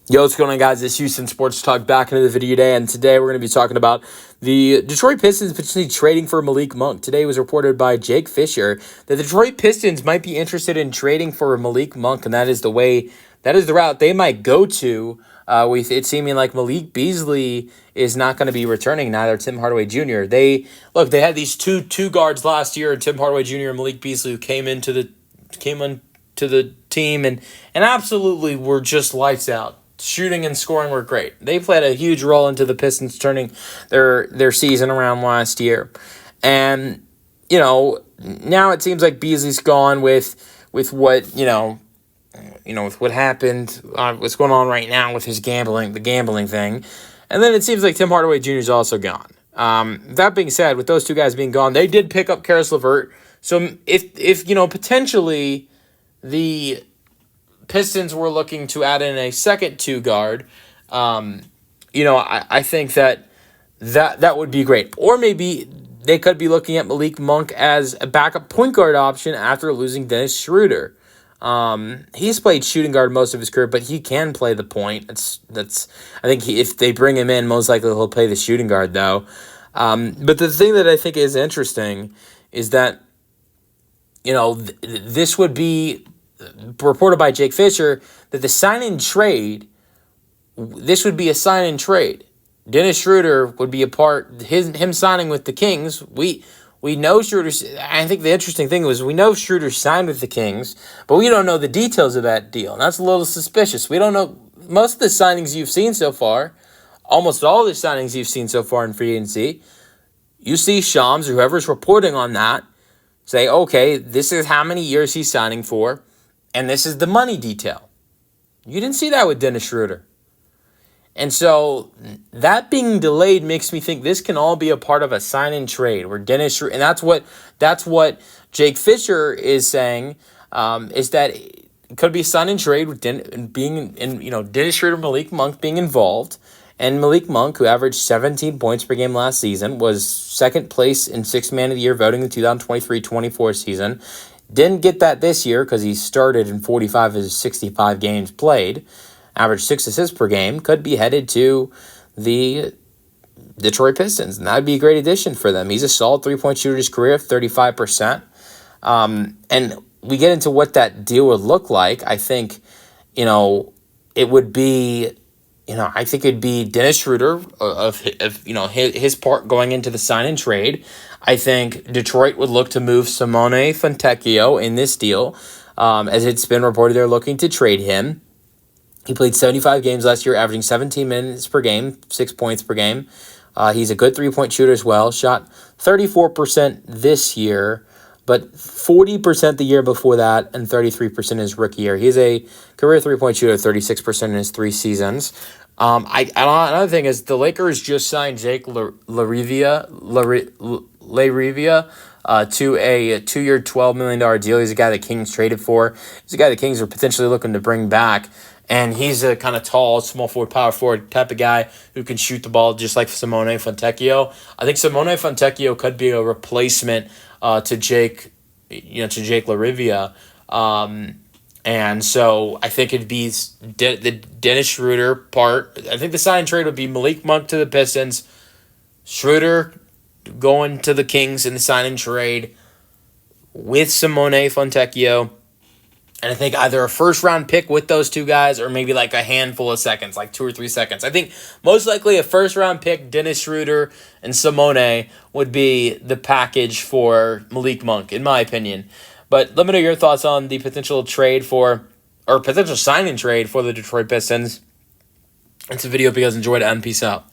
Yo, what's going on, guys? It's Houston Sports Talk back into the video today, and today we're going to be talking about the Detroit Pistons potentially trading for Malik Monk. Today it was reported by Jake Fisher that the Detroit Pistons might be interested in trading for Malik Monk, and that is the route they might go to, with it seeming like Malik Beasley is not going to be returning, neither Tim Hardaway Jr. They had these two guards last year, Tim Hardaway Jr. and Malik Beasley, who came into the team and absolutely were just lights out. Shooting and scoring were great. They played a huge role into the Pistons turning their season around last year. And, now it seems like Beasley's gone with what, with what happened, what's going on right now with the gambling thing. And then it seems like Tim Hardaway Jr. is also gone. That being said, with those two guys being gone, they did pick up Karis LeVert. So if potentially the Pistons were looking to add in a second two guard, I think that would be great. Or maybe they could be looking at Malik Monk as a backup point guard option after losing Dennis Schroeder. He's played shooting guard most of his career, but he can play the point. I think if they bring him in, most likely he'll play the shooting guard though. But the thing that I think is interesting is that this would be reported by Jake Fisher that the sign-in trade, this would be a sign-in trade. Dennis Schroeder would be a part, him signing with the Kings. We know Schroeder. I think the interesting thing was we know Schroeder signed with the Kings, but we don't know the details of that deal. And that's a little suspicious. We don't know most of the signings you've seen so far, almost all the signings you've seen so far in free agency. You see Shams or whoever's reporting on that say, okay, this is how many years he's signing for, and this is the money detail. You didn't see that with Dennis Schroeder. And so that being delayed makes me think this can all be a part of a sign-in trade where Dennis Schroeder, and that's what Jake Fisher is saying, is that it could be a sign-in trade with Dennis Schroeder, Malik Monk being involved. And Malik Monk, who averaged 17 points per game last season, was second place in Sixth Man of the Year voting in the 2023-24 season. Didn't get that this year because he started in 45 of his 65 games played. Averaged 6 assists per game. Could be headed to the Detroit Pistons, and that would be a great addition for them. He's a solid three-point shooter in his career, 35%. And we get into what that deal would look like. I think, it would be... I think it'd be Dennis Schroeder of his part going into the sign-in trade. I think Detroit would look to move Simone Fontecchio in this deal, as it's been reported they're looking to trade him. He played 75 games last year, averaging 17 minutes per game, 6 points per game. He's a good three-point shooter as well. Shot 34% this year, but 40% the year before that, and 33% his rookie year. He's a career three-point shooter, 36% in his 3 seasons. Another thing is the Lakers just signed Jake LaRivia to a 2-year, $12 million deal. He's a guy the Kings traded for. He's a guy the Kings are potentially looking to bring back. And he's a kind of tall, small forward, power forward type of guy who can shoot the ball just like Simone Fontecchio. I think Simone Fontecchio could be a replacement to Jake LaRivia. And so I think it'd be the Dennis Schroeder part. I think the sign trade would be Malik Monk to the Pistons, Schroeder going to the Kings in the sign-in trade with Simone Fontecchio. And I think either a first-round pick with those two guys or maybe like a handful of seconds, like 2 or 3 seconds. I think most likely a first-round pick, Dennis Schroeder and Simone, would be the package for Malik Monk, in my opinion. But let me know your thoughts on the potential sign-in trade for the Detroit Pistons. It's a video if you guys enjoyed it, and peace out.